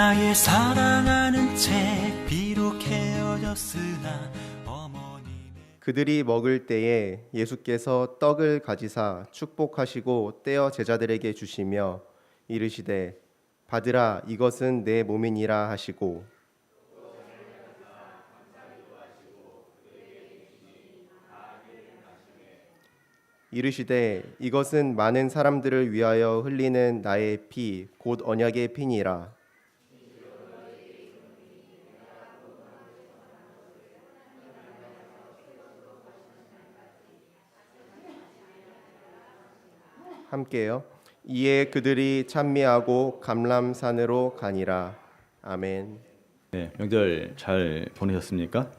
나의 사랑하는 채 비록 헤어졌으나 그들이 먹을 때에 예수께서 떡을 가지사 축복하시고 떼어 제자들에게 주시며 이르시되 받으라 이것은 내 몸이니라 하시고 이르시되 이것은 많은 사람들을 위하여 흘리는 나의 피 곧 언약의 피니라. 함께요. 이에 그들이 찬미하고 감람산으로 가니라. 아멘. 네, 명절 잘 보내셨습니까?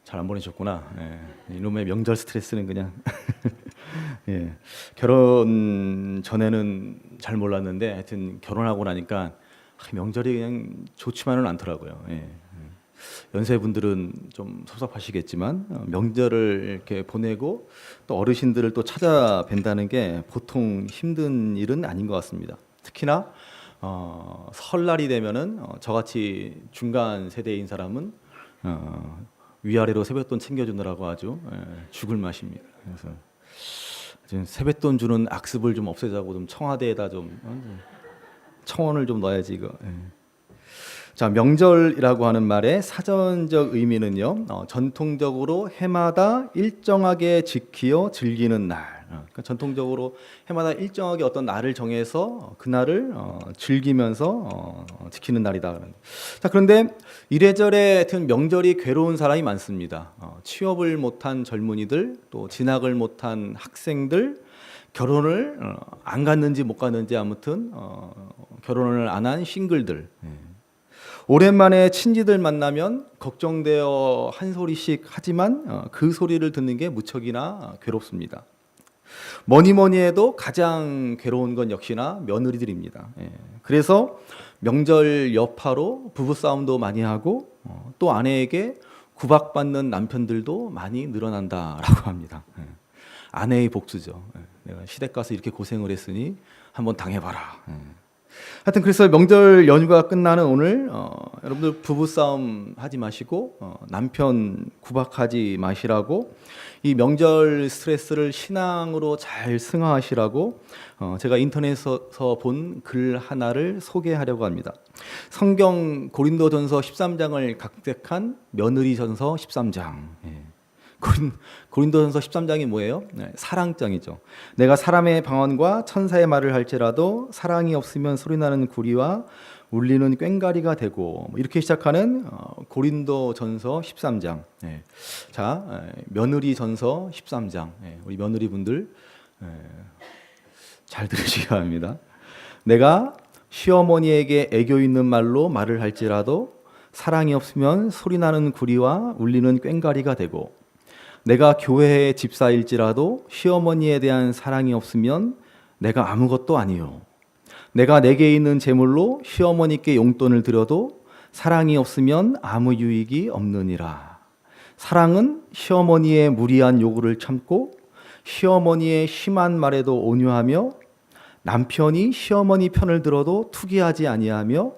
잘 안 보내셨구나. 예, 이놈의 명절 스트레스는 그냥 예, 결혼 전에는 잘 몰랐는데 하여튼 결혼하고 나니까 명절이 그냥 좋지만은 않더라고요. 예. 연세분들은 좀 섭섭하시겠지만 명절을 이렇게 보내고 또 어르신들을 또 찾아뵌다는 게 보통 힘든 일은 아닌 것 같습니다. 특히나 설날이 되면은 저같이 중간 세대인 사람은 위아래로 세뱃돈 챙겨주느라고 아주 죽을 맛입니다. 그래서 지금 세뱃돈 주는 악습을 좀 없애자고 좀 청와대에다 좀 청원을 좀 넣어야지 이거. 자, 명절이라고 하는 말의 사전적 의미는요, 전통적으로 해마다 일정하게 지키어 즐기는 날. 그러니까 전통적으로 해마다 일정하게 어떤 날을 정해서 그 날을 즐기면서 지키는 날이다. 자, 그런데 이래저래 하여튼 명절이 괴로운 사람이 많습니다. 취업을 못한 젊은이들, 또 진학을 못한 학생들, 결혼을 안 갔는지 못 갔는지 아무튼 결혼을 안 한 싱글들. 오랜만에 친지들 만나면 걱정되어 한 소리씩 하지만 그 소리를 듣는 게 무척이나 괴롭습니다. 뭐니 해도 가장 괴로운 건 역시나 며느리들입니다. 그래서 명절 여파로 부부싸움도 많이 하고 또 아내에게 구박받는 남편들도 많이 늘어난다라고 합니다. 아내의 복수죠. 내가 시댁 가서 이렇게 고생을 했으니 한번 당해봐라. 하여튼 그래서 명절 연휴가 끝나는 오늘 여러분들 부부싸움 하지 마시고 남편 구박하지 마시라고 이 명절 스트레스를 신앙으로 잘 승화하시라고 제가 인터넷에서 본 글 하나를 소개하려고 합니다. 성경 고린도전서 13장을 각색한 며느리전서 13장. 고린도전서 13장이 뭐예요? 사랑장이죠. 내가 사람의 방언과 천사의 말을 할지라도 사랑이 없으면 소리나는 구리와 울리는 꽹과리가 되고 이렇게 시작하는 고린도전서 13장. 자, 며느리전서 13장. 우리 며느리분들 잘 들으시기 바랍니다. 내가 시어머니에게 애교 있는 말로 말을 할지라도 사랑이 없으면 소리나는 구리와 울리는 꽹과리가 되고 내가 교회의 집사일지라도 시어머니에 대한 사랑이 없으면 내가 아무것도 아니요. 내가 내게 있는 재물로 시어머니께 용돈을 드려도 사랑이 없으면 아무 유익이 없느니라. 사랑은 시어머니의 무리한 요구를 참고 시어머니의 심한 말에도 온유하며 남편이 시어머니 편을 들어도 투기하지 아니하며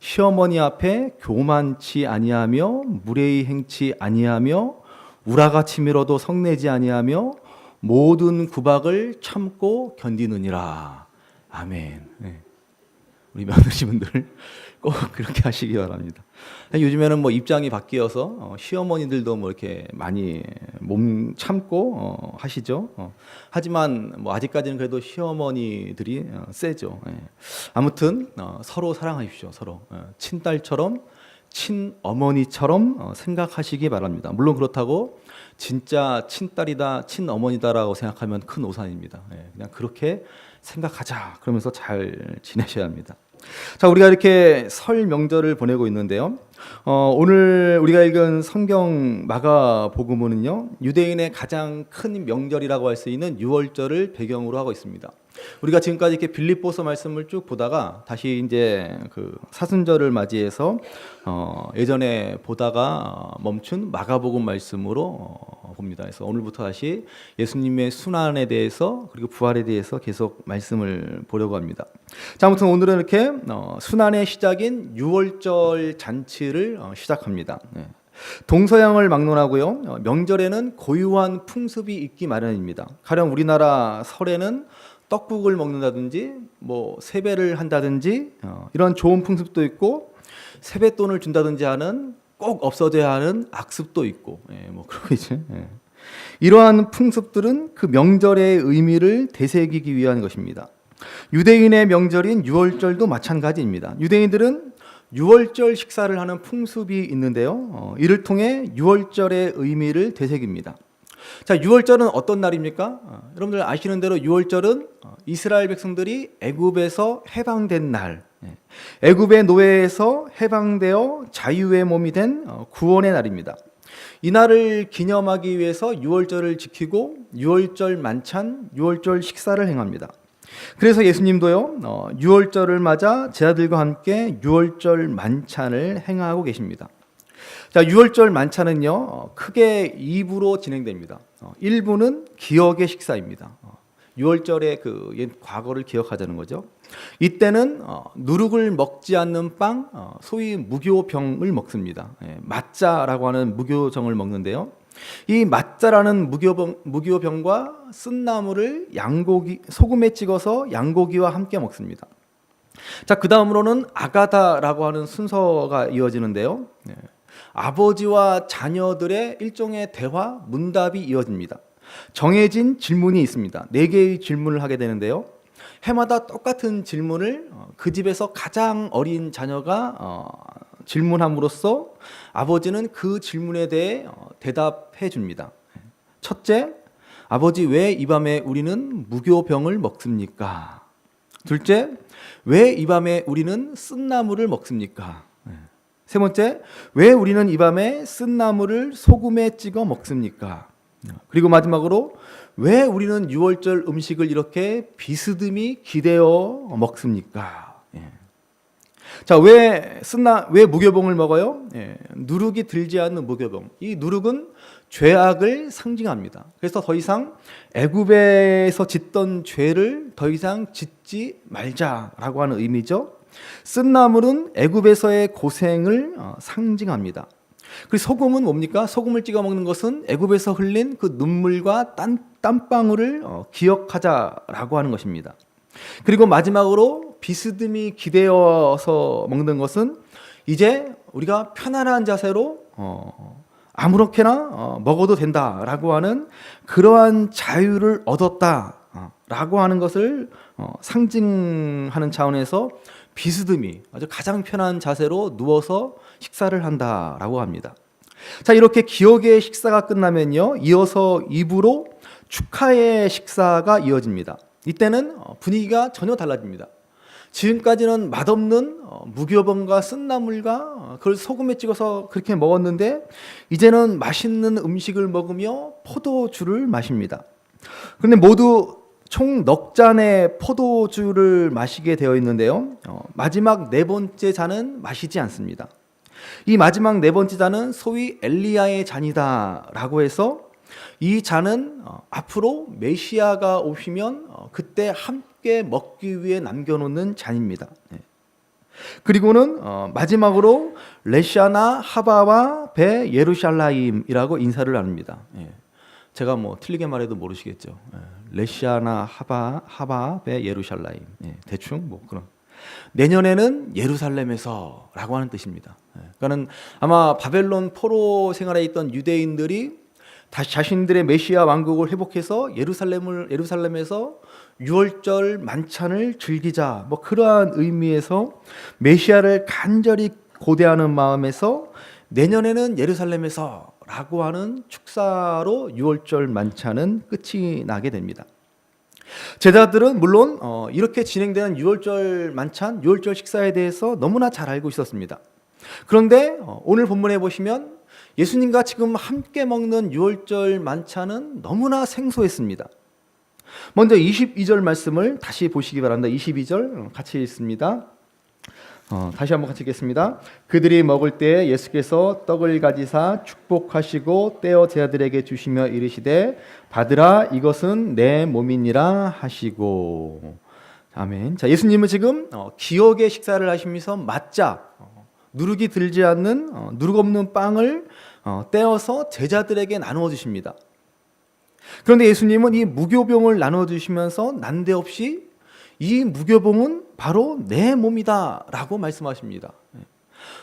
시어머니 앞에 교만치 아니하며 무례히 행치 아니하며 우라같이 밀어도 성내지 아니하며 모든 구박을 참고 견디느니라. 아멘. 우리 며느리분들 꼭 그렇게 하시기 바랍니다. 요즘에는 뭐 입장이 바뀌어서 시어머니들도 뭐 이렇게 많이 몸 참고 하시죠. 하지만 뭐 아직까지는 그래도 시어머니들이 세죠. 아무튼 서로 사랑하십시오. 서로 친딸처럼 친어머니처럼 생각하시기 바랍니다. 물론 그렇다고 진짜 친딸이다, 친어머니다라고 생각하면 큰 오산입니다. 그냥 그렇게 생각하자. 그러면서 잘 지내셔야 합니다. 자, 우리가 이렇게 설 명절을 보내고 있는데요. 오늘 우리가 읽은 성경 마가복음은요, 유대인의 가장 큰 명절이라고 할 수 있는 유월절을 배경으로 하고 있습니다. 우리가 지금까지 이렇게 빌립보서 말씀을 쭉 보다가 다시 이제 그 사순절을 맞이해서 예전에 보다가 멈춘 마가복음 말씀으로 봅니다. 그래서 오늘부터 다시 예수님의 순환에 대해서 그리고 부활에 대해서 계속 말씀을 보려고 합니다. 자, 아무튼 오늘은 이렇게 순환의 시작인 유월절 잔치를 시작합니다. 네. 동서양을 막론하고요. 명절에는 고유한 풍습이 있기 마련입니다. 가령 우리나라 설에는 떡국을 먹는다든지 뭐 세배를 한다든지 이런 좋은 풍습도 있고 세뱃돈을 준다든지 하는 꼭 없어져야 하는 악습도 있고 뭐 그러고 있죠. 이러한 풍습들은 그 명절의 의미를 되새기기 위한 것입니다. 유대인의 명절인 유월절도 마찬가지입니다. 유대인들은 유월절 식사를 하는 풍습이 있는데요. 이를 통해 유월절의 의미를 되새깁니다. 자, 유월절은 어떤 날입니까? 여러분들 아시는 대로 유월절은 이스라엘 백성들이 애굽에서 해방된 날, 애굽의 노예에서 해방되어 자유의 몸이 된 구원의 날입니다. 이 날을 기념하기 위해서 유월절을 지키고 유월절 만찬, 유월절 식사를 행합니다. 그래서 예수님도요, 유월절을 맞아 제자들과 함께 유월절 만찬을 행하고 계십니다. 자, 유월절 만찬은요, 크게 2부로 진행됩니다. 1부는 기억의 식사입니다. 유월절의 그 옛 과거를 기억하자는 거죠. 이때는 누룩을 먹지 않는 빵, 소위 무교병을 먹습니다. 맞자라고 하는 무교정을 먹는데요. 이 맞자라는 무교병과 쓴나물을 소금에 찍어서 양고기와 함께 먹습니다. 자, 그 다음으로는 아가다라고 하는 순서가 이어지는데요. 아버지와 자녀들의 일종의 대화, 문답이 이어집니다. 정해진 질문이 있습니다. 4개의 질문을 하게 되는데요. 해마다 똑같은 질문을 그 집에서 가장 어린 자녀가 질문함으로써 아버지는 그 질문에 대해 대답해 줍니다. 첫째, 아버지 왜 이 밤에 우리는 무교병을 먹습니까? 둘째, 왜 이 밤에 우리는 쓴나물을 먹습니까? 세 번째, 왜 우리는 이 밤에 쓴나물을 소금에 찍어 먹습니까? 그리고 마지막으로 왜 우리는 유월절 음식을 이렇게 비스듬히 기대어 먹습니까? 자, 왜 무교병을 먹어요? 누룩이 들지 않는 무교병. 이 누룩은 죄악을 상징합니다. 그래서 더 이상 애굽에서 짓던 죄를 더 이상 짓지 말자라고 하는 의미죠. 쓴나물은 애굽에서의 고생을 상징합니다. 그리고 소금은 뭡니까? 소금을 찍어 먹는 것은 애굽에서 흘린 그 눈물과 땀방울을 기억하자라고 하는 것입니다. 그리고 마지막으로 비스듬히 기대어서 먹는 것은 이제 우리가 편안한 자세로 아무렇게나 먹어도 된다라고 하는 그러한 자유를 얻었다라고 하는 것을 상징하는 차원에서 비스듬히 아주 가장 편한 자세로 누워서 식사를 한다라고 합니다. 자, 이렇게 기억의 식사가 끝나면요, 이어서 2부로 축하의 식사가 이어집니다. 이때는 분위기가 전혀 달라집니다. 지금까지는 맛없는 무교병과 쓴나물과 그걸 소금에 찍어서 그렇게 먹었는데 이제는 맛있는 음식을 먹으며 포도주를 마십니다. 그런데 모두 총 넉 잔의 포도주를 마시게 되어 있는데요. 마지막 4번째 잔은 마시지 않습니다. 이 마지막 4번째 잔은 소위 엘리야의 잔이다라고 해서 이 잔은 앞으로 메시아가 오시면 그때 함께 먹기 위해 남겨놓는 잔입니다. 그리고는 마지막으로 레샤나 하바와 베 예루살라임이라고 인사를 나눕니다. 제가 뭐 틀리게 말해도 모르시겠죠. 레샤나 하바 베 예루살라임. 대충 뭐 그런. 내년에는 예루살렘에서라고 하는 뜻입니다. 그러니까는 아마 바벨론 포로 생활에 있던 유대인들이 다시 자신들의 메시아 왕국을 회복해서 예루살렘에서 유월절 만찬을 즐기자, 뭐 그러한 의미에서 메시아를 간절히 고대하는 마음에서 내년에는 예루살렘에서라고 하는 축사로 유월절 만찬은 끝이 나게 됩니다. 제자들은 물론 이렇게 진행되는 유월절 만찬, 유월절 식사에 대해서 너무나 잘 알고 있었습니다. 그런데 오늘 본문에 보시면 예수님과 지금 함께 먹는 유월절 만찬은 너무나 생소했습니다. 먼저 22절 말씀을 다시 보시기 바랍니다. 22절 같이 읽습니다. 다시 한번 같이 읽겠습니다. 그들이 먹을 때 예수께서 떡을 가지사 축복하시고 떼어 제자들에게 주시며 이르시되 받으라 이것은 내 몸이니라 하시고. 아멘. 자, 예수님은 지금 기억의 식사를 하시면서 맞자 누룩이 들지 않는 누룩 없는 빵을 떼어서 제자들에게 나누어 주십니다. 그런데 예수님은 이 무교병을 나누어 주시면서 난데없이 이 무교병은 바로 내 몸이다 라고 말씀하십니다.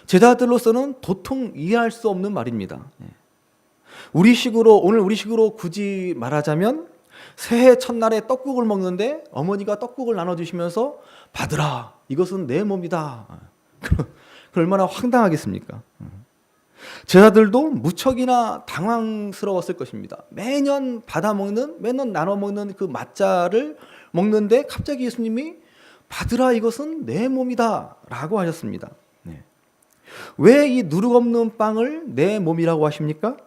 제자들로서는 도통 이해할 수 없는 말입니다. 오늘 우리식으로 굳이 말하자면 새해 첫날에 떡국을 먹는데 어머니가 떡국을 나눠주시면서 받으라 이것은 내 몸이다. 얼마나 황당하겠습니까? 제자들도 무척이나 당황스러웠을 것입니다. 매년 매년 나눠 먹는 그 맞자를 먹는데 갑자기 예수님이 받으라 이것은 내 몸이다 라고 하셨습니다. 왜 이 누룩 없는 빵을 내 몸이라고 하십니까?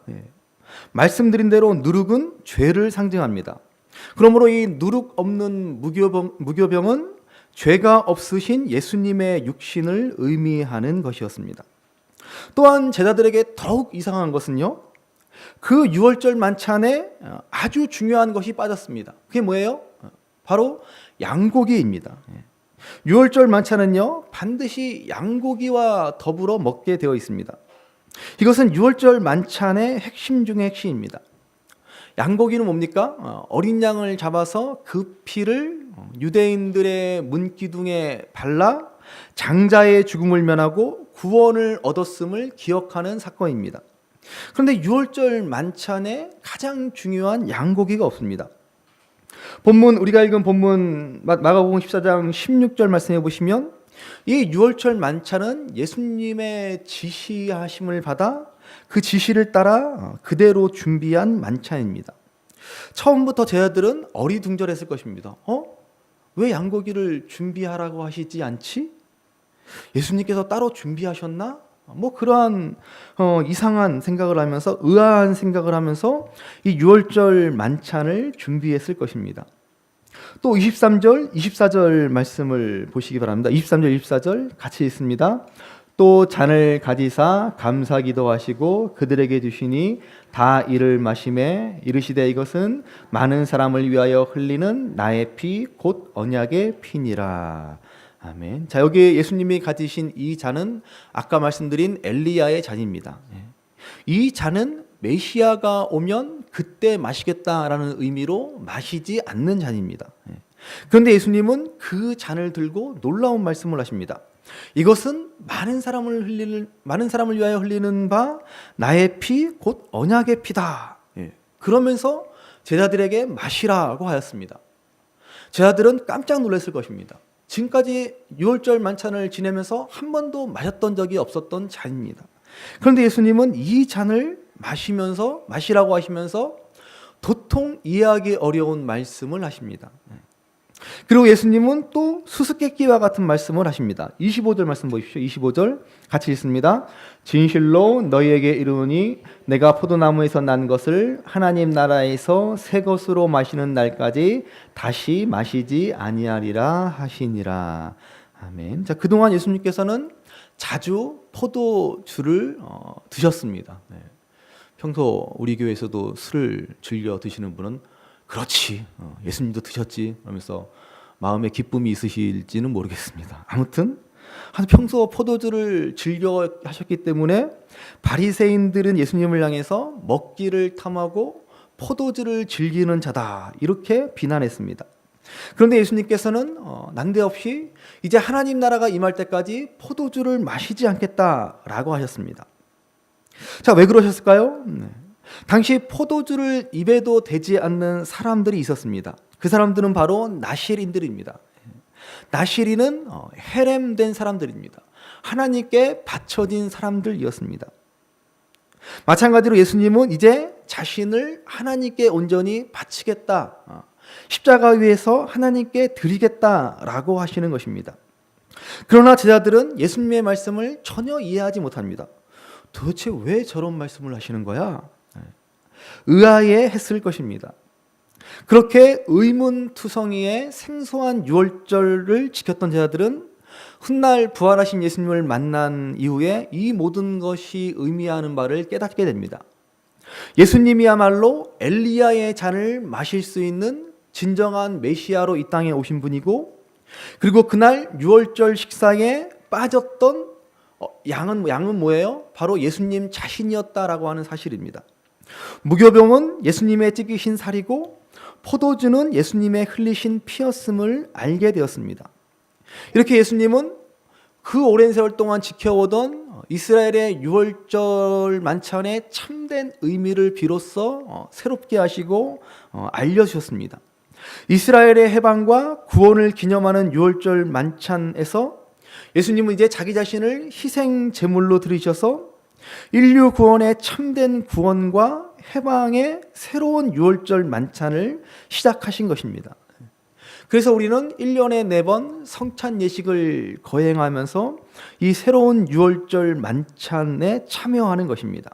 말씀드린 대로 누룩은 죄를 상징합니다. 그러므로 이 누룩 없는 무교병은 죄가 없으신 예수님의 육신을 의미하는 것이었습니다. 또한 제자들에게 더욱 이상한 것은요, 그 유월절 만찬에 아주 중요한 것이 빠졌습니다. 그게 뭐예요? 바로 양고기입니다. 유월절 만찬은요, 반드시 양고기와 더불어 먹게 되어 있습니다. 이것은 유월절 만찬의 핵심 중의 핵심입니다. 양고기는 뭡니까? 어린 양을 잡아서 그 피를 유대인들의 문기둥에 발라 장자의 죽음을 면하고 구원을 얻었음을 기억하는 사건입니다. 그런데 유월절 만찬에 가장 중요한 양고기가 없습니다. 우리가 읽은 본문 마가복음 14장 16절 말씀해 보시면 이 유월절 만찬은 예수님의 지시하심을 받아 그 지시를 따라 그대로 준비한 만찬입니다. 처음부터 제자들은 어리둥절했을 것입니다. 왜 양고기를 준비하라고 하시지 않지? 예수님께서 따로 준비하셨나? 그러한 이상한 생각을 하면서 의아한 생각을 하면서 이 유월절 만찬을 준비했을 것입니다. 또 23절, 24절 말씀을 보시기 바랍니다. 23절, 24절 같이 읽습니다. 또 잔을 가지사 감사 기도하시고 그들에게 주시니 다 이를 마시매 이르시되 이것은 많은 사람을 위하여 흘리는 나의 피 곧 언약의 피니라. 아멘. 자, 여기 예수님이 가지신 이 잔은 아까 말씀드린 엘리야의 잔입니다. 이 잔은 메시아가 오면 그때 마시겠다라는 의미로 마시지 않는 잔입니다. 그런데 예수님은 그 잔을 들고 놀라운 말씀을 하십니다. 이것은 많은 사람을 위하여 흘리는 바 나의 피 곧 언약의 피다. 그러면서 제자들에게 마시라고 하였습니다. 제자들은 깜짝 놀랐을 것입니다. 지금까지 유월절 만찬을 지내면서 한 번도 마셨던 적이 없었던 잔입니다. 그런데 예수님은 이 잔을 마시라고 하시면서 도통 이해하기 어려운 말씀을 하십니다. 그리고 예수님은 또 수수께끼와 같은 말씀을 하십니다. 25절 말씀 보십시오. 25절 같이 읽습니다. 진실로 너희에게 이르노니 내가 포도나무에서 난 것을 하나님 나라에서 새 것으로 마시는 날까지 다시 마시지 아니하리라 하시니라. 아멘. 자, 그동안 예수님께서는 자주 포도주를 드셨습니다. 평소 우리 교회에서도 술을 즐겨 드시는 분은 그렇지, 예수님도 드셨지 하면서 마음에 기쁨이 있으실지는 모르겠습니다. 아무튼 평소 포도주를 즐겨 하셨기 때문에 바리새인들은 예수님을 향해서 먹기를 탐하고 포도주를 즐기는 자다 이렇게 비난했습니다. 그런데 예수님께서는 난데없이 이제 하나님 나라가 임할 때까지 포도주를 마시지 않겠다라고 하셨습니다. 자, 왜 그러셨을까요? 당시 포도주를 입에도 대지 않는 사람들이 있었습니다. 그 사람들은 바로 나실인들입니다. 나실인은 헤렘된 사람들입니다. 하나님께 바쳐진 사람들이었습니다. 마찬가지로 예수님은 이제 자신을 하나님께 온전히 바치겠다, 십자가 위에서 하나님께 드리겠다라고 하시는 것입니다. 그러나 제자들은 예수님의 말씀을 전혀 이해하지 못합니다. 도대체 왜 저런 말씀을 하시는 거야? 의아해 했을 것입니다. 그렇게 의문투성이의 생소한 유월절을 지켰던 제자들은 훗날 부활하신 예수님을 만난 이후에 이 모든 것이 의미하는 바를 깨닫게 됩니다. 예수님이야말로 엘리야의 잔을 마실 수 있는 진정한 메시아로 이 땅에 오신 분이고, 그리고 그날 유월절 식사에 빠졌던 양은 뭐예요? 바로 예수님 자신이었다라고 하는 사실입니다. 무교병은 예수님의 찢기신 살이고 포도주는 예수님의 흘리신 피였음을 알게 되었습니다. 이렇게 예수님은 그 오랜 세월 동안 지켜오던 이스라엘의 유월절 만찬의 참된 의미를 비로소 새롭게 하시고 알려주셨습니다. 이스라엘의 해방과 구원을 기념하는 유월절 만찬에서 예수님은 이제 자기 자신을 희생 제물로 드리셔서 인류 구원의 참된 구원과 해방의 새로운 유월절 만찬을 시작하신 것입니다. 그래서 우리는 1년에 4번 성찬 예식을 거행하면서 이 새로운 유월절 만찬에 참여하는 것입니다.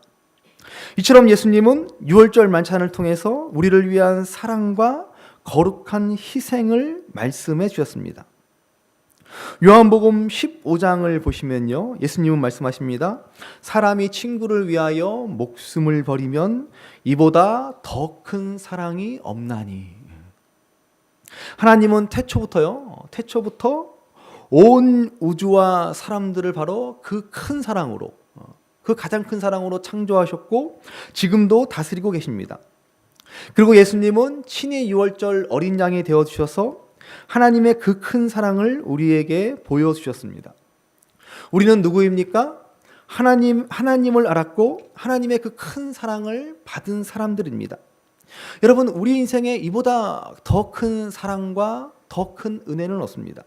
이처럼 예수님은 유월절 만찬을 통해서 우리를 위한 사랑과 거룩한 희생을 말씀해 주셨습니다. 요한복음 15장을 보시면요, 예수님은 말씀하십니다. 사람이 친구를 위하여 목숨을 버리면 이보다 더 큰 사랑이 없나니. 하나님은 태초부터 온 우주와 사람들을 바로 그 큰 사랑으로, 그 가장 큰 사랑으로 창조하셨고 지금도 다스리고 계십니다. 그리고 예수님은 친히 유월절 어린 양이 되어주셔서 하나님의 그 큰 사랑을 우리에게 보여주셨습니다. 우리는 누구입니까? 하나님을 알았고 하나님의 그 큰 사랑을 받은 사람들입니다. 여러분, 우리 인생에 이보다 더 큰 사랑과 더 큰 은혜는 없습니다.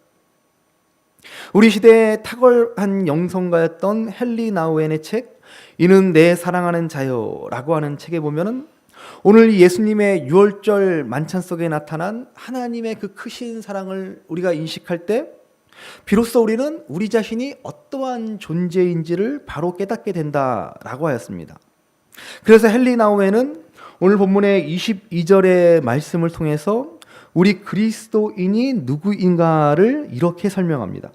우리 시대의 탁월한 영성가였던 헨리 나우엔의 책 이는 내 사랑하는 자요라고 하는 책에 보면은 오늘 예수님의 유월절 만찬 속에 나타난 하나님의 그 크신 사랑을 우리가 인식할 때 비로소 우리는 우리 자신이 어떠한 존재인지를 바로 깨닫게 된다라고 하였습니다. 그래서 헨리 나우엔은 오늘 본문의 22절의 말씀을 통해서 우리 그리스도인이 누구인가를 이렇게 설명합니다.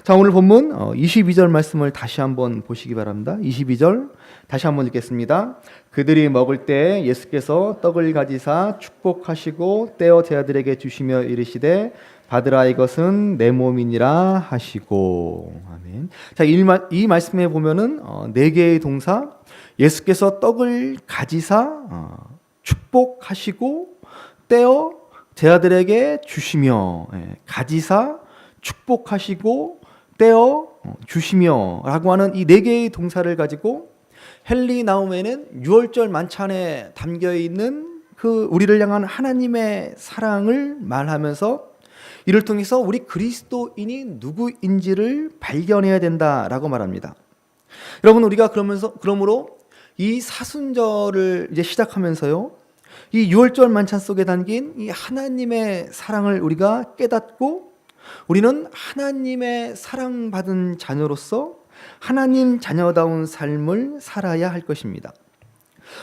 자, 오늘 본문 22절 말씀을 다시 한번 보시기 바랍니다. 22절 다시 한번 읽겠습니다. 그들이 먹을 때 예수께서 떡을 가지사 축복하시고 떼어 제자들에게 주시며 이르시되 받으라 이것은 내 몸이니라 하시고. 아멘. 자, 이 말씀에 보면은 4개의 동사, 예수께서 떡을 가지사 축복하시고 떼어 제자들에게 주시며, 가지사 축복하시고 떼어 주시며 라고 하는 이 4개의 동사를 가지고 헨리 나우멘은 유월절 만찬에 담겨있는 그 우리를 향한 하나님의 사랑을 말하면서 이를 통해서 우리 그리스도인이 누구인지를 발견해야 된다라고 말합니다. 여러분, 우리가 그러므로 이 사순절을 이제 시작하면서요, 이 유월절 만찬 속에 담긴 이 하나님의 사랑을 우리가 깨닫고 우리는 하나님의 사랑받은 자녀로서 하나님 자녀다운 삶을 살아야 할 것입니다.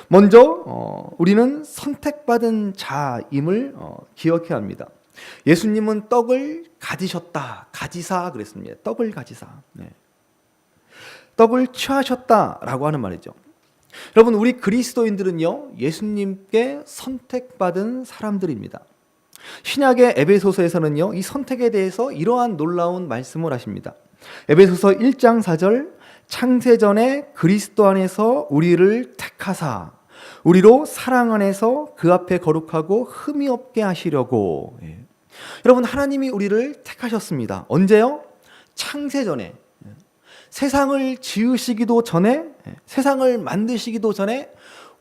먼저 우리는 선택받은 자임을 기억해야 합니다. 예수님은 떡을 가지셨다, 가지사 그랬습니다. 떡을 가지사, 떡을 취하셨다라고 하는 말이죠. 여러분, 우리 그리스도인들은요, 예수님께 선택받은 사람들입니다. 신약의 에베소서에서는요, 이 선택에 대해서 이러한 놀라운 말씀을 하십니다. 에베소서 1장 4절, 창세전에 그리스도 안에서 우리를 택하사 우리로 사랑 안에서 그 앞에 거룩하고 흠이 없게 하시려고. 여러분, 하나님이 우리를 택하셨습니다. 언제요? 창세전에. 세상을 지으시기도 전에, 세상을 만드시기도 전에,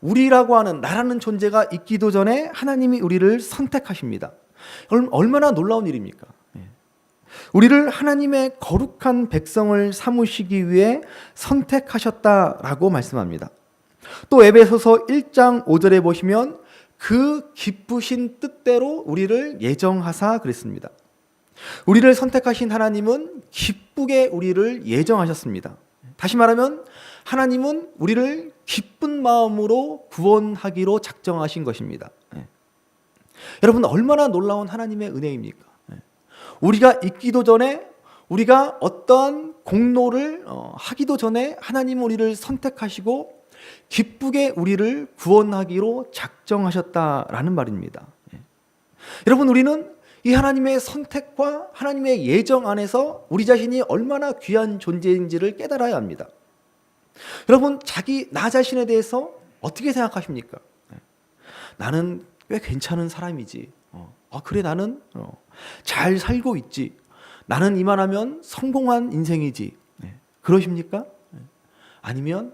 우리라고 하는 나라는 존재가 있기도 전에 하나님이 우리를 선택하십니다. 얼마나 놀라운 일입니까? 우리를 하나님의 거룩한 백성을 삼으시기 위해 선택하셨다라고 말씀합니다. 또 에베소서 1장 5절에 보시면 그 기쁘신 뜻대로 우리를 예정하사 그랬습니다. 우리를 선택하신 하나님은 기쁘게 우리를 예정하셨습니다. 다시 말하면 하나님은 우리를 기쁜 마음으로 구원하기로 작정하신 것입니다. 여러분, 얼마나 놀라운 하나님의 은혜입니까? 우리가 있기도 전에, 우리가 어떠한 공로를 하기도 전에 하나님은 우리를 선택하시고 기쁘게 우리를 구원하기로 작정하셨다라는 말입니다. 여러분, 우리는 이 하나님의 선택과 하나님의 예정 안에서 우리 자신이 얼마나 귀한 존재인지를 깨달아야 합니다. 여러분, 나 자신에 대해서 어떻게 생각하십니까? 나는 꽤 괜찮은 사람이지. 그래, 나는 잘 살고 있지. 나는 이만하면 성공한 인생이지. 그러십니까? 아니면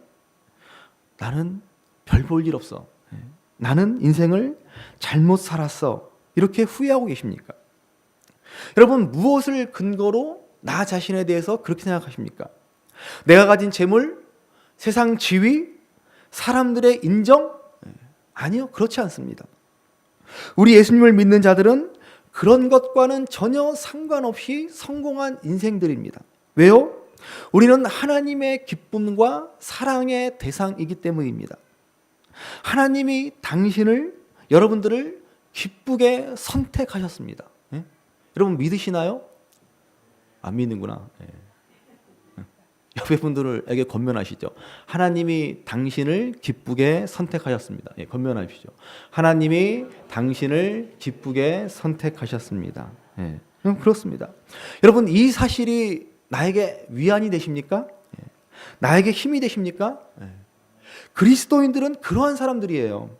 나는 별 볼 일 없어. 나는 인생을 잘못 살았어. 이렇게 후회하고 계십니까? 여러분, 무엇을 근거로 나 자신에 대해서 그렇게 생각하십니까? 내가 가진 재물, 세상 지위, 사람들의 인정? 아니요, 그렇지 않습니다. 우리 예수님을 믿는 자들은 그런 것과는 전혀 상관없이 성공한 인생들입니다. 왜요? 우리는 하나님의 기쁨과 사랑의 대상이기 때문입니다. 하나님이 여러분들을 기쁘게 선택하셨습니다. 여러분, 믿으시나요? 안 믿는구나. 옆에 분들에게 권면하시죠. 하나님이 당신을 기쁘게 선택하셨습니다. 권면하십시오. 하나님이 당신을 기쁘게 선택하셨습니다. 그렇습니다. 여러분, 이 사실이 나에게 위안이 되십니까? 나에게 힘이 되십니까? 그리스도인들은 그러한 사람들이에요.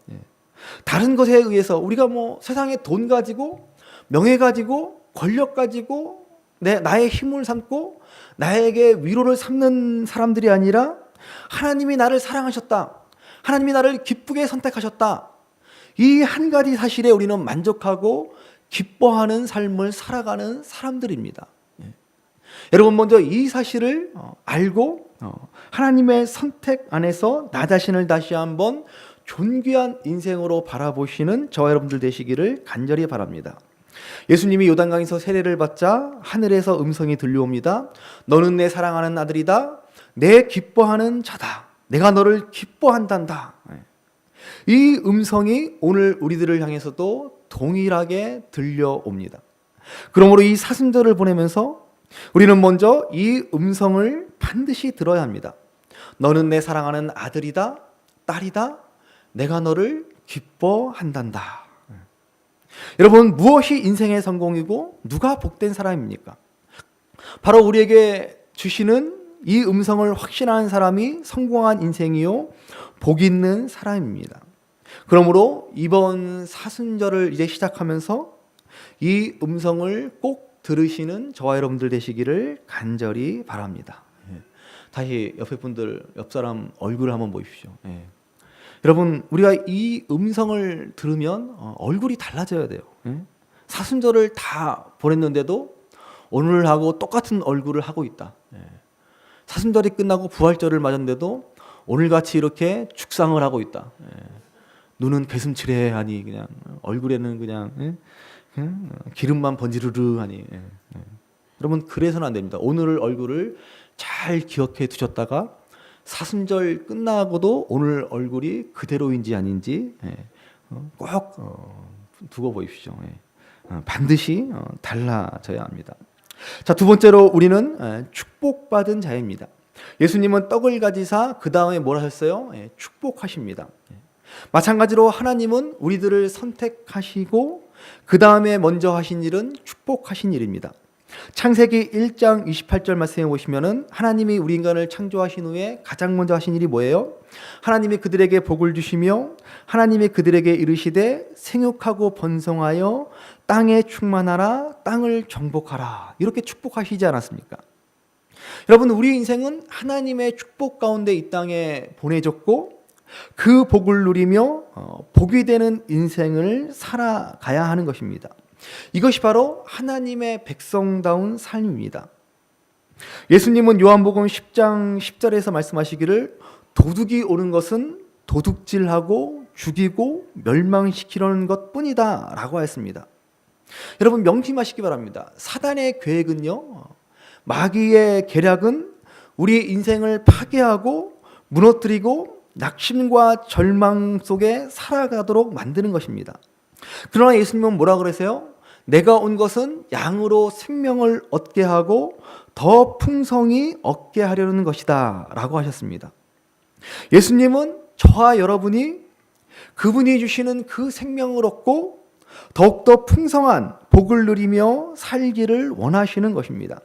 다른 것에 의해서 우리가 세상에 돈 가지고, 명예 가지고, 권력 가지고 나의 힘을 삼고 나에게 위로를 삼는 사람들이 아니라 하나님이 나를 사랑하셨다, 하나님이 나를 기쁘게 선택하셨다, 이 한 가지 사실에 우리는 만족하고 기뻐하는 삶을 살아가는 사람들입니다. 여러분, 먼저 이 사실을 알고 하나님의 선택 안에서 나 자신을 다시 한번 존귀한 인생으로 바라보시는 저와 여러분들 되시기를 간절히 바랍니다. 예수님이 요단강에서 세례를 받자 하늘에서 음성이 들려옵니다. 너는 내 사랑하는 아들이다. 내 기뻐하는 자다. 내가 너를 기뻐한단다. 이 음성이 오늘 우리들을 향해서도 동일하게 들려옵니다. 그러므로 이 사순절을 보내면서 우리는 먼저 이 음성을 반드시 들어야 합니다. 너는 내 사랑하는 아들이다, 딸이다. 내가 너를 기뻐한단다. 여러분, 무엇이 인생의 성공이고 누가 복된 사람입니까? 바로 우리에게 주시는 이 음성을 확신하는 사람이 성공한 인생이요 복 있는 사람입니다. 그러므로 이번 사순절을 이제 시작하면서 이 음성을 꼭 들으시는 저와 여러분들 되시기를 간절히 바랍니다. 다시 옆에 분들, 옆 사람 얼굴을 한번 보십시오. 여러분, 우리가 이 음성을 들으면 얼굴이 달라져야 돼요. 사순절을 다 보냈는데도 오늘하고 똑같은 얼굴을 하고 있다. 사순절이 끝나고 부활절을 맞았는데도 오늘같이 이렇게 죽상을 하고 있다. 눈은 개슴츠레하니 그냥 얼굴에는 그냥 기름만 번지르르하니. 여러분, 그래서는 안 됩니다. 오늘 얼굴을 잘 기억해 두셨다가 사순절 끝나고도 오늘 얼굴이 그대로인지 아닌지 꼭 두고 보십시오. 반드시 달라져야 합니다. 자, 두 번째로 우리는 축복받은 자입니다. 예수님은 떡을 가지사 그 다음에 뭘 하셨어요? 축복하십니다. 마찬가지로 하나님은 우리들을 선택하시고 그 다음에 먼저 하신 일은 축복하신 일입니다. 창세기 1장 28절 말씀에 보시면은 하나님이 우리 인간을 창조하신 후에 가장 먼저 하신 일이 뭐예요? 하나님이 그들에게 복을 주시며 하나님이 그들에게 이르시되 생육하고 번성하여 땅에 충만하라, 땅을 정복하라, 이렇게 축복하시지 않았습니까? 여러분, 우리 인생은 하나님의 축복 가운데 이 땅에 보내졌고 그 복을 누리며 복이 되는 인생을 살아가야 하는 것입니다. 이것이 바로 하나님의 백성다운 삶입니다. 예수님은 요한복음 10장 10절에서 말씀하시기를 도둑이 오는 것은 도둑질하고 죽이고 멸망시키려는 것뿐이다 라고 하였습니다. 여러분, 명심하시기 바랍니다. 사단의 계획은요, 마귀의 계략은 우리의 인생을 파괴하고 무너뜨리고 낙심과 절망 속에 살아가도록 만드는 것입니다. 그러나 예수님은 뭐라 그러세요? 내가 온 것은 양으로 생명을 얻게 하고 더 풍성히 얻게 하려는 것이다 라고 하셨습니다. 예수님은 저와 여러분이 그분이 주시는 그 생명을 얻고 더욱더 풍성한 복을 누리며 살기를 원하시는 것입니다.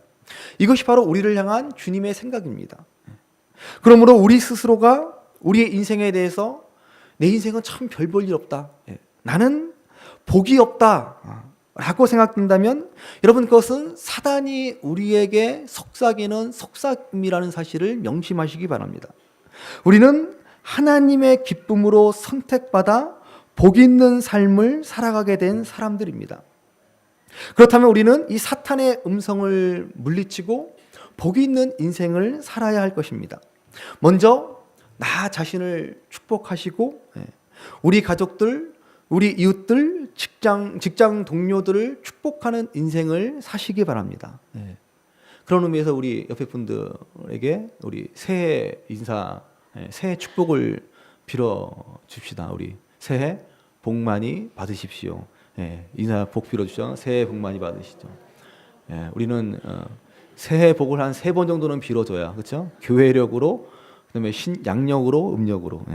이것이 바로 우리를 향한 주님의 생각입니다. 그러므로 우리 스스로가 우리의 인생에 대해서 내 인생은 참 별 볼 일 없다, 나는 복이 없다 라고 생각된다면 여러분, 그것은 사단이 우리에게 속삭이는 속삭임이라는 사실을 명심하시기 바랍니다. 우리는 하나님의 기쁨으로 선택받아 복 있는 삶을 살아가게 된 사람들입니다. 그렇다면 우리는 이 사탄의 음성을 물리치고 복 있는 인생을 살아야 할 것입니다. 먼저 나 자신을 축복하시고 우리 가족들, 우리 이웃들, 직장 동료들을 축복하는 인생을 사시기 바랍니다. 그런 의미에서 우리 옆에 분들에게 우리 새해 인사, 새해 축복을 빌어 줍시다. 우리 새해 복 많이 받으십시오. 인사 복 빌어 주시죠. 새해 복 많이 받으시죠. 우리는 새해 복을 한 3번 정도는 빌어줘야, 그렇죠? 교회력으로, 그다음에 양력으로, 음력으로.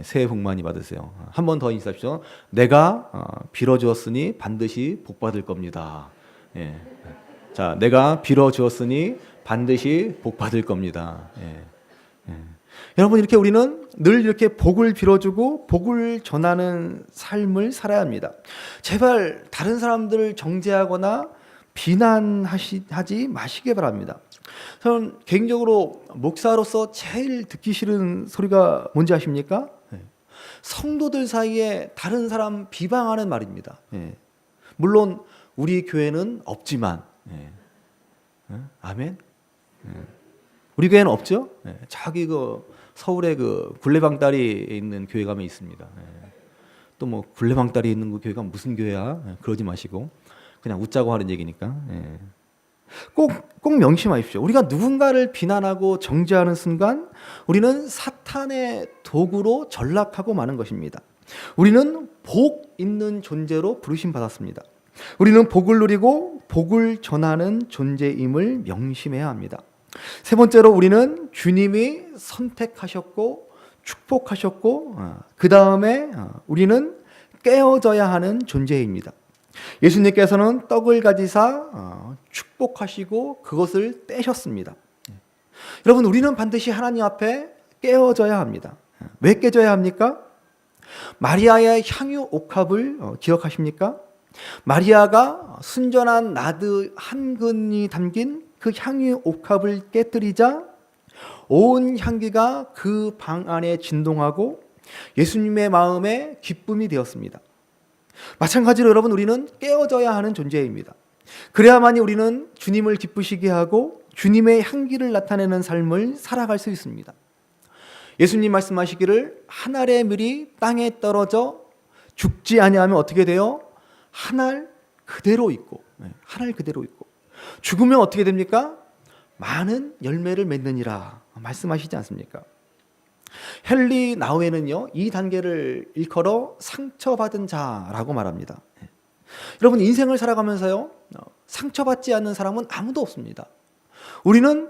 새해 복 많이 받으세요. 한 번 더 인사하십시오. 내가 빌어주었으니 반드시 복 받을 겁니다. 자, 내가 빌어주었으니 반드시 복 받을 겁니다. 여러분, 이렇게 우리는 늘 이렇게 복을 빌어주고 복을 전하는 삶을 살아야 합니다. 제발 다른 사람들을 정죄하거나 비난하지 마시기 바랍니다. 저는 개인적으로 목사로서 제일 듣기 싫은 소리가 뭔지 아십니까? 성도들 사이에 다른 사람 비방하는 말입니다. 물론 우리 교회는 없지만, 아멘. 우리 교회는 없죠. 저기 서울에 굴레방다리에 있는 교회 가면 있습니다. 또 뭐 굴레방다리에 있는 그 교회가 무슨 교회야? 그러지 마시고 그냥 웃자고 하는 얘기니까. 꼭 명심하십시오. 우리가 누군가를 비난하고 정죄하는 순간 우리는 사탄의 도구로 전락하고 마는 것입니다. 우리는 복 있는 존재로 부르심 받았습니다. 우리는 복을 누리고 복을 전하는 존재임을 명심해야 합니다. 세 번째로, 우리는 주님이 선택하셨고 축복하셨고 그 다음에 우리는 깨어져야 하는 존재입니다. 예수님께서는 떡을 가지사 축복하시고 그것을 떼셨습니다. 여러분, 우리는 반드시 하나님 앞에 깨어져야 합니다. 왜 깨져야 합니까? 마리아의 향유 옥합을 기억하십니까? 마리아가 순전한 나드 한 근이 담긴 그 향유 옥합을 깨뜨리자 온 향기가 그 방 안에 진동하고 예수님의 마음에 기쁨이 되었습니다. 마찬가지로 여러분, 우리는 깨어져야 하는 존재입니다. 그래야만이 우리는 주님을 기쁘시게 하고 주님의 향기를 나타내는 삶을 살아갈 수 있습니다. 예수님 말씀하시기를 한 알의 밀이 땅에 떨어져 죽지 아니하면 어떻게 돼요? 한 알 그대로 있고, 한 알 그대로 있고, 죽으면 어떻게 됩니까? 많은 열매를 맺느니라 말씀하시지 않습니까? 헨리 나우에는요, 이 단계를 일컬어 상처받은 자라고 말합니다. 여러분, 인생을 살아가면서요, 상처받지 않는 사람은 아무도 없습니다. 우리는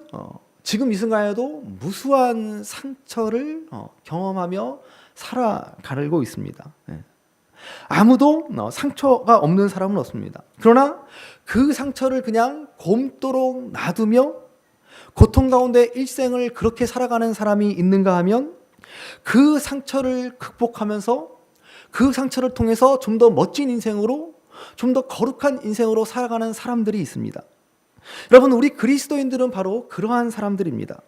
지금 이 순간에도 무수한 상처를 경험하며 살아가고 있습니다. 아무도 상처가 없는 사람은 없습니다. 그러나 그 상처를 그냥 곪도록 놔두며 고통 가운데 일생을 그렇게 살아가는 사람이 있는가 하면 그 상처를 극복하면서 그 상처를 통해서 좀 더 멋진 인생으로, 좀 더 거룩한 인생으로 살아가는 사람들이 있습니다. 여러분, 우리 그리스도인들은 바로 그러한 사람들입니다.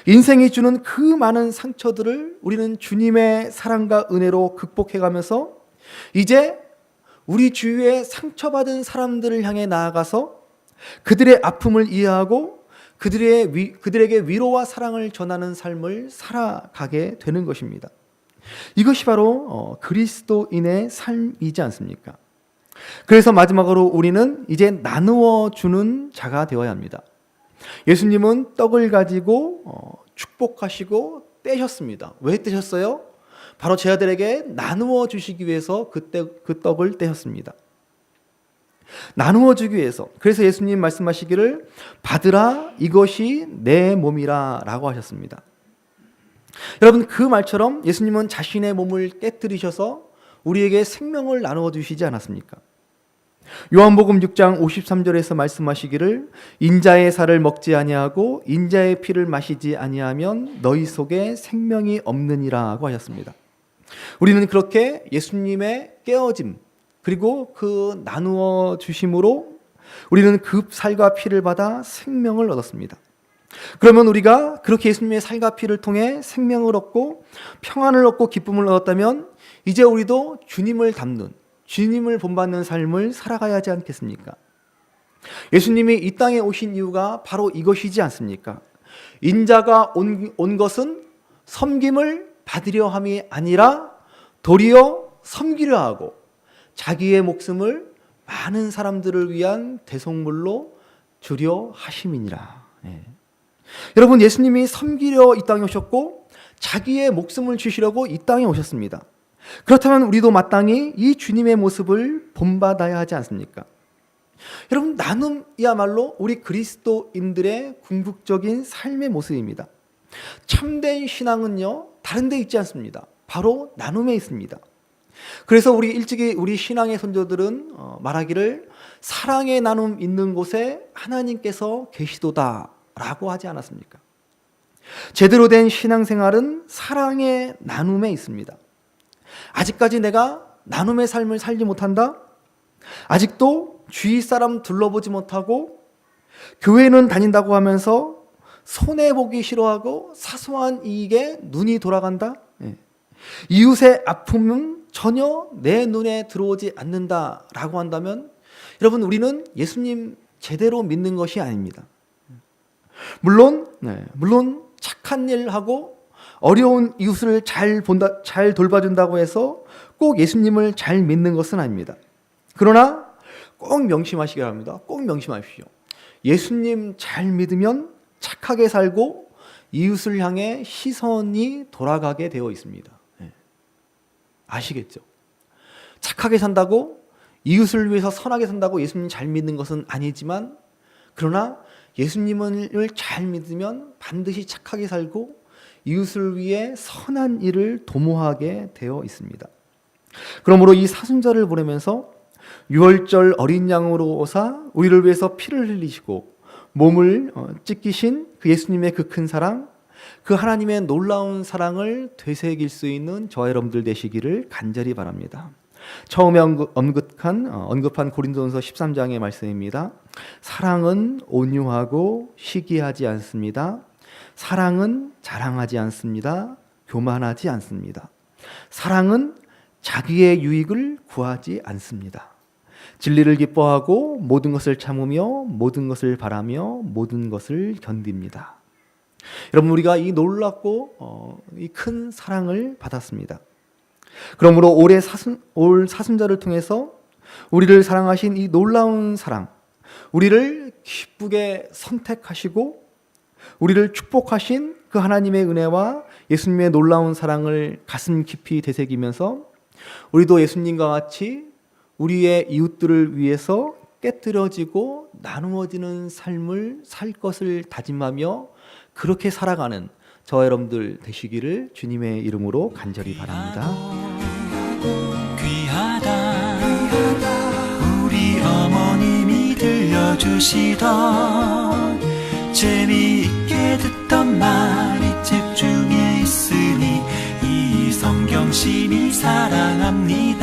인생이 주는 그 많은 상처들을 우리는 주님의 사랑과 은혜로 극복해가면서 이제 우리 주위에 상처받은 사람들을 향해 나아가서 그들의 아픔을 이해하고 그들에게 위로와 사랑을 전하는 삶을 살아가게 되는 것입니다. 이것이 바로 그리스도인의 삶이지 않습니까? 그래서 마지막으로 우리는 이제 나누어 주는 자가 되어야 합니다. 예수님은 떡을 가지고 축복하시고 떼셨습니다. 왜 떼셨어요? 바로 제 아들에게 나누어 주시기 위해서 그 떡을 떼었습니다. 나누어 주기 위해서. 그래서 예수님 말씀하시기를 받으라 이것이 내 몸이라 라고 하셨습니다. 여러분, 그 말처럼 예수님은 자신의 몸을 깨뜨리셔서 우리에게 생명을 나누어 주시지 않았습니까? 요한복음 6장 53절에서 말씀하시기를 인자의 살을 먹지 아니하고 인자의 피를 마시지 아니하면 너희 속에 생명이 없느니라고 하셨습니다. 우리는 그렇게 예수님의 깨어짐 그리고 그 나누어 주심으로 우리는 그 살과 피를 받아 생명을 얻었습니다. 그러면 우리가 그렇게 예수님의 살과 피를 통해 생명을 얻고 평안을 얻고 기쁨을 얻었다면 이제 우리도 주님을 닮는, 주님을 본받는 삶을 살아가야 하지 않겠습니까? 예수님이 이 땅에 오신 이유가 바로 이것이지 않습니까? 인자가 온 것은 섬김을 받으려 함이 아니라 도리어 섬기려 하고 자기의 목숨을 많은 사람들을 위한 대속물로 주려 하심이니라. 여러분, 예수님이 섬기려 이 땅에 오셨고 자기의 목숨을 주시려고 이 땅에 오셨습니다. 그렇다면 우리도 마땅히 이 주님의 모습을 본받아야 하지 않습니까? 여러분, 나눔이야말로 우리 그리스도인들의 궁극적인 삶의 모습입니다. 참된 신앙은요, 다른 데 있지 않습니다. 바로 나눔에 있습니다. 그래서 일찍이 우리 신앙의 선조들은 말하기를 사랑의 나눔 있는 곳에 하나님께서 계시도다 라고 하지 않았습니까? 제대로 된 신앙생활은 사랑의 나눔에 있습니다. 아직까지 내가 나눔의 삶을 살지 못한다? 아직도 주위 사람 둘러보지 못하고 교회는 다닌다고 하면서 손해보기 싫어하고 사소한 이익에 눈이 돌아간다? 이웃의 아픔은 전혀 내 눈에 들어오지 않는다라고 한다면 여러분, 우리는 예수님 제대로 믿는 것이 아닙니다. 물론 착한 일 하고 어려운 이웃을 잘 돌봐준다고 해서 꼭 예수님을 잘 믿는 것은 아닙니다. 그러나 꼭 명심하시기 바랍니다. 꼭 명심하십시오. 예수님 잘 믿으면 착하게 살고 이웃을 향해 시선이 돌아가게 되어 있습니다. 아시겠죠? 착하게 산다고 이웃을 위해서 선하게 산다고 예수님 잘 믿는 것은 아니지만, 그러나 예수님을 잘 믿으면 반드시 착하게 살고 이웃을 위해 선한 일을 도모하게 되어 있습니다. 그러므로 이 사순절을 보내면서 유월절 어린 양으로 오사 우리를 위해서 피를 흘리시고 몸을 찢기신 그 예수님의 그 큰 사랑, 그 하나님의 놀라운 사랑을 되새길 수 있는 저와 여러분들 되시기를 간절히 바랍니다. 처음에 언급한 고린도전서 13장의 말씀입니다. 사랑은 온유하고 시기하지 않습니다. 사랑은 자랑하지 않습니다. 교만하지 않습니다. 사랑은 자기의 유익을 구하지 않습니다. 진리를 기뻐하고 모든 것을 참으며 모든 것을 바라며 모든 것을 견딥니다. 여러분, 우리가 이 놀랍고 이 큰 사랑을 받았습니다. 그러므로 올 사순절을 통해서 우리를 사랑하신 이 놀라운 사랑, 우리를 기쁘게 선택하시고 우리를 축복하신 그 하나님의 은혜와 예수님의 놀라운 사랑을 가슴 깊이 되새기면서 우리도 예수님과 같이 우리의 이웃들을 위해서 깨뜨려지고 나누어지는 삶을 살 것을 다짐하며 그렇게 살아가는 저와 여러분들 되시기를 주님의 이름으로 간절히 바랍니다. 귀하다 우리 어머님이 들려주시던 재미있게 듣던 말이 집중해 있으니 이 성경심이 사랑합니다.